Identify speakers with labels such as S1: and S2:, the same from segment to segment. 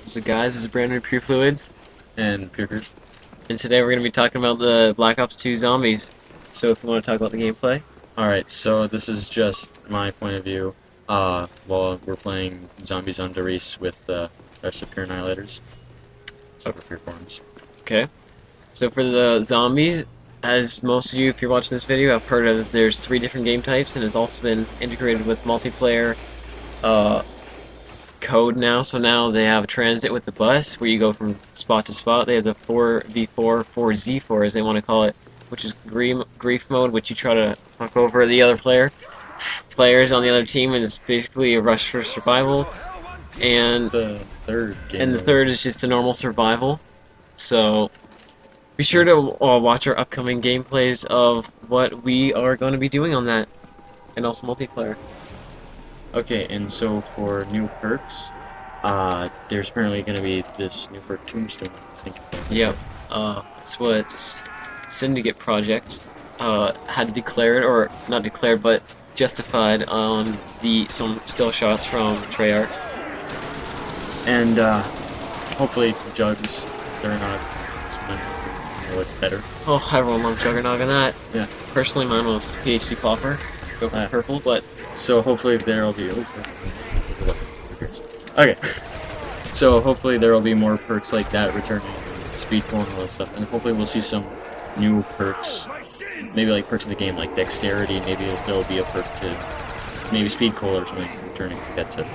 S1: So guys, this is Brandon Pure Fluids,
S2: And Pickers.
S1: and today we're going to be talking about the Black Ops 2 zombies. So if you want to talk about the gameplay.
S2: Alright, so this is just my point of view while we're playing Zombies on Darice with the rest of Pure Annihilators. Super Pure Forms.
S1: Okay. So for the zombies, as most of you, if you're watching this video, have heard of, there's 3 different game types, and it's also been integrated with multiplayer code now. So now they have transit with the bus, where you go from spot to spot. They have the 4v4, 4z4 as they want to call it, which is grief mode, which you try to fuck over the other players on the other team, and it's basically a rush for survival. And
S2: The third game.
S1: and the third is just a normal survival. So be sure to watch our upcoming gameplays of what we are going to be doing on that, and also multiplayer.
S2: Okay, and so for new perks, there's apparently going to be this new perk Tombstone. I think.
S1: Yep. It's what Syndicate Project had declared, or not declared, but justified on some still shots from Treyarch.
S2: And hopefully Jugs, they're not what's better.
S1: Oh, everyone loves Juggernog on that.
S2: Yeah.
S1: Personally, mine was PhD Flopper. Go for purple, but
S2: So hopefully there'll be. Okay. So hopefully there will be more perks like that returning, speed cool and all that stuff, and hopefully we'll see some new perks. Maybe like perks in the game like dexterity. Maybe there'll be a perk to maybe speed cool or something returning like that to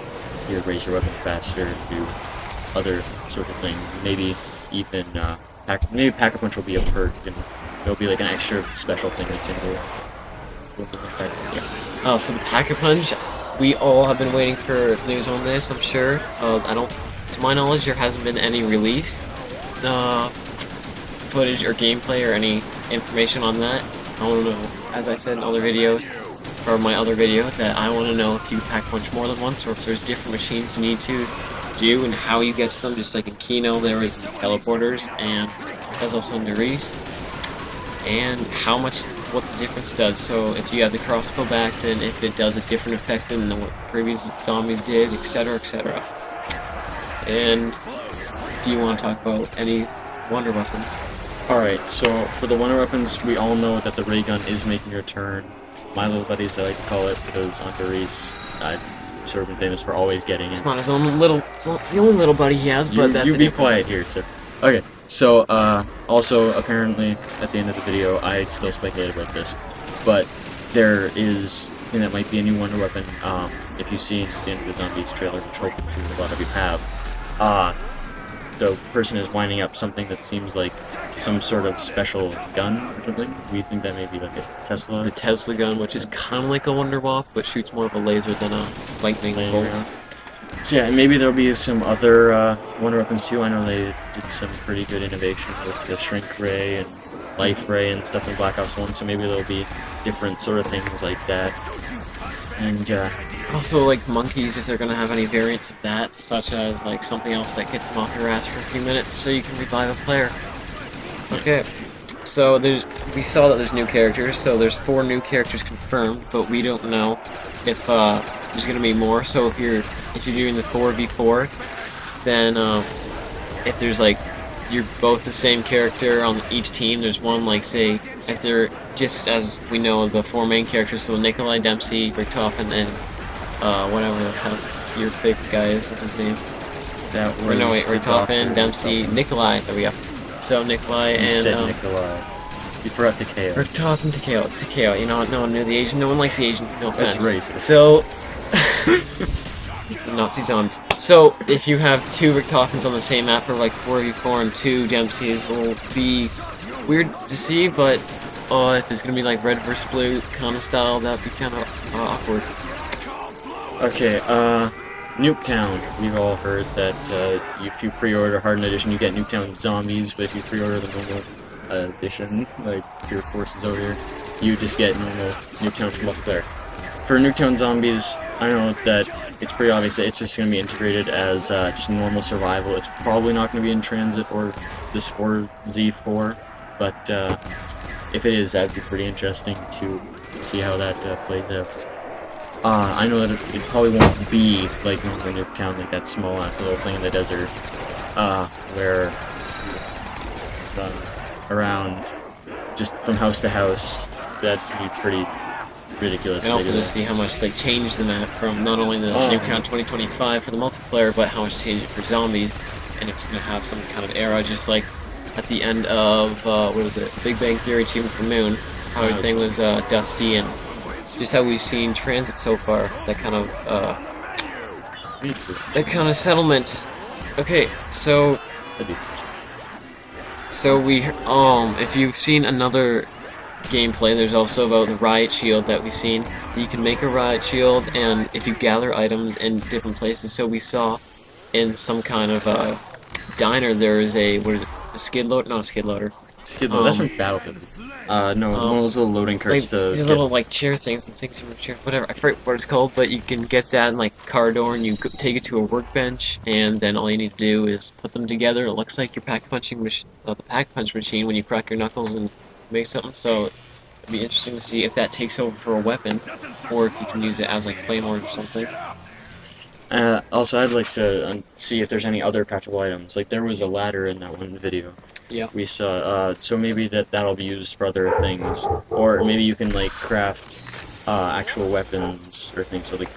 S2: either raise your weapon faster, do other sort of things. Maybe even maybe Pack a Punch will be a perk, and there'll be like an extra special thing that can do.
S1: oh, so the Pack-a-Punch, we all have been waiting for news on this. I'm sure. To my knowledge, there hasn't been any release footage or gameplay or any information on that. I want to know, as I said in other videos, or my other video, that I want to know if you pack punch more than once, or if there's different machines you need to do and how you get to them. Just like in Kino, there was the teleporters, and there's also in Darice, and what the difference does. So if you have the crossbow back, then if it does a different effect than what previous zombies did, etc., etc. And do you want to talk about any wonder weapons?
S2: Alright, so for the wonder weapons, we all know that the ray gun is making a return. My little buddies, I like to call it, because on Darice, I've sort of been famous for always getting it.
S1: It's not his own little. It's not the only little buddy he has, but that's.
S2: You be quiet here, sir. Okay, so also apparently at the end of the video, I still speculated about this, but there is a thing that might be a new wonder weapon. If you've seen the end of the Zombies trailer, which hopefully a lot of you have, the person is winding up something that seems like some sort of special gun or something. We think that may be like a Tesla.
S1: The Tesla gun, which is kind of like a Wonder Wop, but shoots more of a laser than a lightning bolt.
S2: So yeah, maybe there'll be some other wonder weapons too. I know they did some pretty good innovation with the Shrink Ray and Life Ray and stuff in Black Ops 1, so maybe there'll be different sort of things like that. And
S1: also, like monkeys, if they're gonna have any variants of that, such as like something else that gets them off your ass for a few minutes so you can revive a player. Okay, so we saw that there's new characters, so there's 4 new characters confirmed, but we don't know if there's gonna be more. So if you're doing the 4v4, then if there's like you're both the same character on each team, there's one, like, say, if they're just, as we know, the 4 main characters, so Nikolai, Dempsey, Richtofen, and whatever the hell your fake guy is, what's his name? Richtofen, Dempsey, Nikolai, there we go. So Nikolai and
S2: Nikolai. You forgot Takeo.
S1: Richtofen, Takeo, you know what, no one knew the Asian, no one likes the Asian, no offense.
S2: That's racist.
S1: So Nazis on. So if you have 2 Richtofens on the same map, or like 4v4 and 2 Dempseys, will be weird to see, but if it's gonna be like red versus blue kind of style, that'd be kind of awkward.
S2: Okay, Nuketown. We've all heard that if you pre-order Hardened Edition, you get Nuketown Zombies, but if you pre-order the normal edition, like Pure Forces over here, you just get normal Nuketown multiplayer. For Nuketown Zombies, I know that it's pretty obvious that it's just going to be integrated as just normal survival. It's probably not going to be in transit or this 4Z4, but if it is, that'd be pretty interesting to see how that plays out. I know that it probably won't be like normal Nuketown, like that small ass little thing in the desert, where you run around just from house to house. That'd be pretty ridiculous.
S1: And also to see how much they changed the map from not only the Nuketown 2025 for the multiplayer, but how much they changed it for zombies, and it's gonna have some kind of era, just like at the end of what was it, Big Bang Theory Achievement for Moon, how everything was dusty, and just how we've seen Transit so far, that kind of settlement. Okay, so if you've seen another gameplay, there's also about the riot shield that we've seen. You can make a riot shield, and if you gather items in different places, so we saw in some kind of diner there is a, what is it, a skid loader? Not a skid loader.
S2: Skid loader, that's from Battlefield. No, one of those little loading carts to
S1: these little like chair things, and things you would chair, whatever, I forget what it's called, but you can get that in like car door, and you take it to a workbench, and then all you need to do is put them together. It looks like your pack punching machine, the pack punch machine when you crack your knuckles and make something. So it'd be interesting to see if that takes over for a weapon, or if you can use it as like claymores or something.
S2: Also, I'd like to see if there's any other patchable items. Like, there was a ladder in that one video.
S1: Yeah.
S2: We saw, so maybe that'll be used for other things. Or maybe you can, like, craft actual weapons or things, so, like,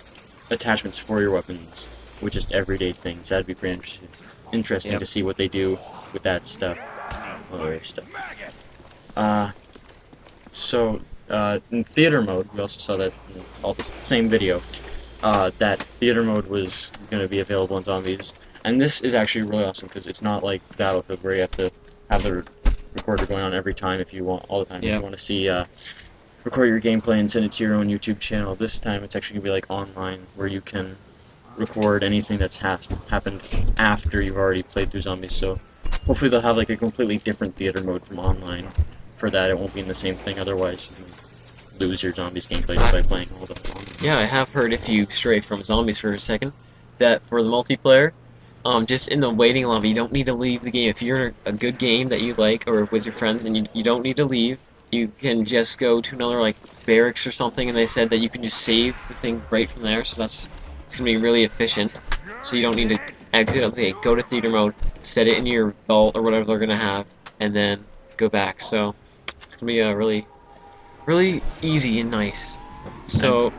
S2: attachments for your weapons with just everyday things. That'd be pretty interesting to see what they do with that stuff. Other stuff. In theater mode, we also saw that in all the same video. That theater mode was going to be available in Zombies, and this is actually really awesome because it's not like Battlefield where you have to have the recorder going on every time if you want, all the time. If you want to see, record your gameplay and send it to your own YouTube channel. This time it's actually going to be like online, where you can record anything that's happened after you've already played through Zombies. So hopefully they'll have like a completely different theater mode from online. For that, it won't be in the same thing, otherwise you can lose your Zombies gameplay just by playing all the time.
S1: Yeah, I have heard, if you stray from Zombies for a second, that for the multiplayer, just in the waiting lobby, you don't need to leave the game. If you're in a good game that you like, or with your friends, and you don't need to leave, you can just go to another, like, barracks or something, and they said that you can just save the thing right from there, so it's going to be really efficient. So you don't need to exit. Okay, go to theater mode, set it in your vault, or whatever they're going to have, and then go back. So it's going to be a really easy and nice. So,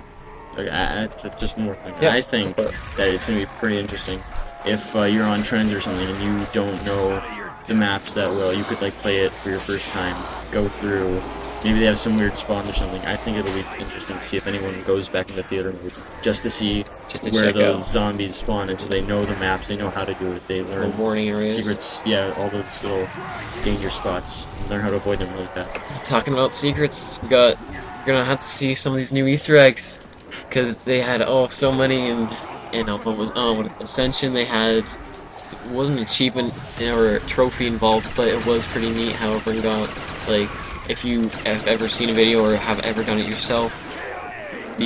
S2: just one more thing. Yeah. I think that it's going to be pretty interesting if you're on trends or something and you don't know the maps that well. You could like play it for your first time, go through. Maybe they have some weird spawns or something. I think it'll be interesting to see if anyone goes back into theater mode just to see where those zombies spawn, and so they know the maps, they know how to do it, they learn
S1: warning areas,
S2: secrets, all those little danger spots, learn how to avoid them really fast.
S1: Talking about secrets, you're gonna have to see some of these new Easter eggs, because they had so many in what was Ascension. They had, it wasn't an achievement or a trophy involved, but it was pretty neat how everyone got, like, if you have ever seen a video or have ever done it yourself, the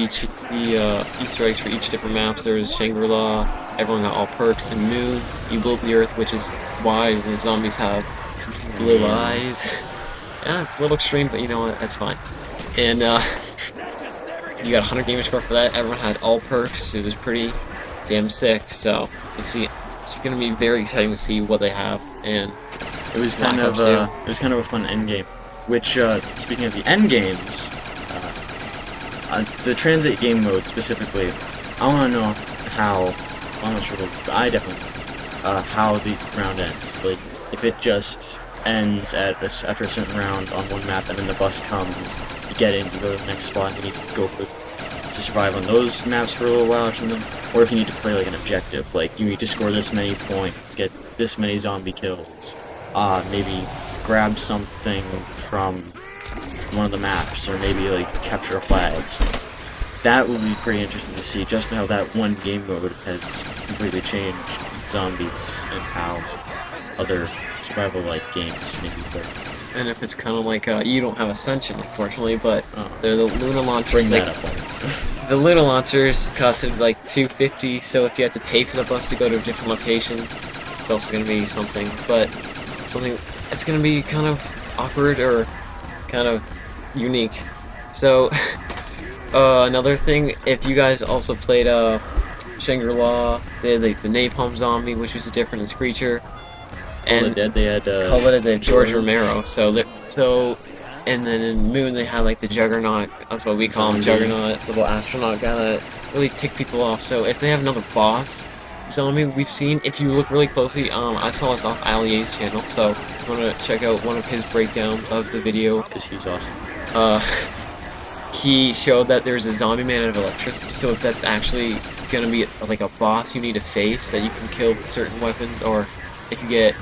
S1: Easter eggs for each different maps. There was Shangri-La, everyone got all perks, and Moon, you blew up the Earth, which is why the zombies have blue eyes. Yeah, it's a little extreme, but you know what, that's fine. And you got 100 gamer score for that. Everyone had all perks. It was pretty damn sick. So it's going to be very exciting to see what they have. And
S2: it was kind of a fun end game. Which, speaking of the end games, the transit game mode specifically, I want to know how, I'm not sure, but I definitely how the round ends. Like, if it just ends after a certain round on one map and then the bus comes, you get in, you go to the next spot, and you need to go to survive on those maps for a little while or something, or if you need to play like an objective, like you need to score this many points, get this many zombie kills, maybe grab something from one of the maps, or maybe like capture a flag. That would be pretty interesting to see, just how that one game mode has completely changed zombies and how other survival-like games maybe play.
S1: And if it's kind of like, you don't have Ascension, unfortunately, but they're the Luna launchers.
S2: Bring that up.
S1: The Luna launchers costed like $250, so if you have to pay for the bus to go to a different location, it's also going to be something. But it's going to be kind of awkward or kind of unique. So Another thing, if you guys also played Shangri-La, they had like the Napalm Zombie, which was a different creature,
S2: Call of the
S1: and
S2: Dead, they had
S1: Call of the George
S2: Jordan.
S1: Romero. And then in Moon they had like the Juggernaut. That's what we call him,
S2: Zombie.
S1: Juggernaut, little astronaut guy that really tick people off. So if they have another boss, zombie we've seen, if you look really closely, I saw this off Alier's channel. So if you want to check out one of his breakdowns of the video,
S2: Because he's awesome.
S1: uh, he showed that there's a zombie man out of electricity. So if that's actually gonna be like a boss you need to face that you can kill with certain weapons, or if you get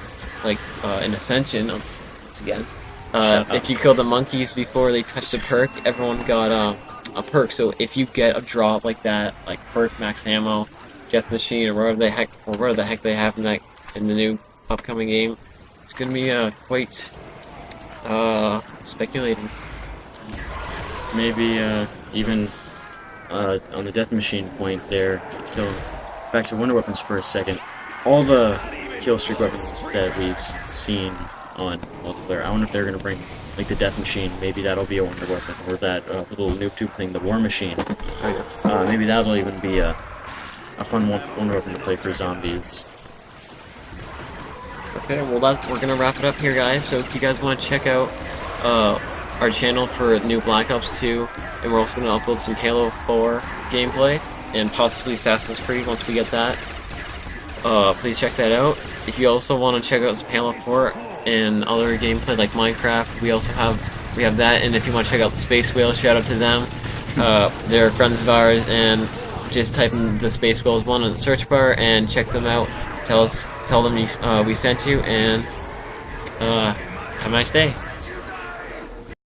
S1: like an ascension, once again, if you kill the monkeys before they touched a perk, everyone got a perk. So if you get a drop like that, like perk, max ammo, death machine, or whatever the heck they have in the new upcoming game, it's gonna be quite speculating.
S2: Maybe even on the death machine point there, kill back to wonder weapons for a second. All the kill streak weapons that we've seen on multiplayer, I wonder if they're gonna bring like the death machine. Maybe that'll be a wonder weapon, or that little noob tube thing, the war machine. Maybe that'll even be a fun wonder weapon to play for zombies.
S1: Okay, well we're gonna wrap it up here, guys. So if you guys want to check out our channel for new Black Ops 2, and we're also gonna upload some Halo 4 gameplay and possibly Assassin's Creed once we get that. Please check that out. If you also want to check out some Halo 4 and other gameplay like Minecraft, we have that. And if you want to check out the Space Whale, shout out to them. They're friends of ours, and just type in the Space Whales 1 in the search bar and check them out. Tell them we sent you, and have a nice day.